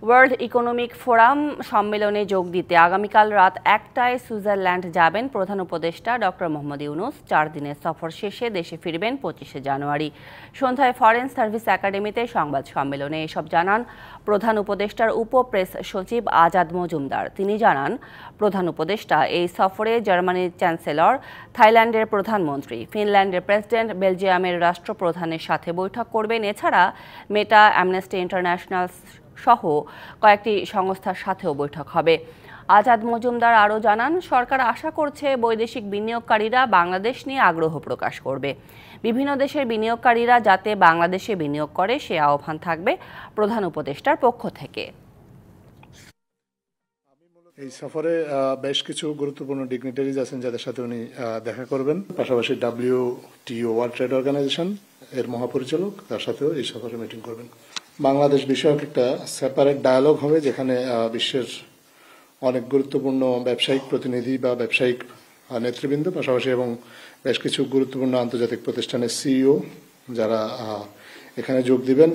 World economic forum সম্মেলনে যোগ দিতে আগামীকাল রাত ১টায় সুইজারল্যান্ড যাবেন প্রধান উপদেষ্টা ডক্টর মোহাম্মদ ইউনূস। ৪ দিনের সফর শেষে দেশে ফিরবেন ২৫শে জানুয়ারি। সন্ধ্যায় ফরেন সার্ভিস একাডেমিতে সংবাদ সম্মেলনে এসব জানান প্রধান উপদেষ্টার উপ প্রেস সচিব আজাদ মজুমদার। তিনি জানান, প্রধান উপদেষ্টা এই সফরে জার্মানির চ্যান্সেলর, থাইল্যান্ডের প্রধানমন্ত্রী, ফিনল্যান্ডের প্রেসিডেন্ট, বেলজিয়ামের রাষ্ট্রপ্রধানের সাথে বৈঠক করবেন। এছাড়া মেটা, অ্যামনেস্টি ইন্টারন্যাশনাল সহ কয়েকটি সংস্থার সাথেও বৈঠক হবে। আজাদ মজুমদার আরও জানান, সরকার আশা করছে বৈদেশিক বিনিয়োগকারীরা বাংলাদেশ নিয়ে আগ্রহ প্রকাশ করবে। বিভিন্ন দেশের বিনিয়োগকারীরা যাতে বাংলাদেশে বিনিয়োগ করে সে আহ্বান থাকবে প্রধান উপদেষ্টার পক্ষ থেকে। এই সফরে বেশ কিছু গুরুত্বপূর্ণ ডিগনিটারিজ আছেন যাদের সাথে উনি দেখা করবেন। পাশাপাশি WTO ওয়ার্ল্ড ট্রেড অর্গানাইজেশন এর মহাপরিচালক, তার সাথেও এই সফরে মিটিং করবেন। বাংলাদেশ বিষয়ক একটা সেপারেট ডায়ালগ হবে, যেখানে বিশ্বের অনেক গুরুত্বপূর্ণ ব্যবসায়িক প্রতিনিধি বা ব্যবসায়িক নেতৃবৃন্দ, পাশাপাশি এবং বেশ কিছু গুরুত্বপূর্ণ আন্তর্জাতিক প্রতিষ্ঠানের CEO যারা এখানে যোগ দিবেন।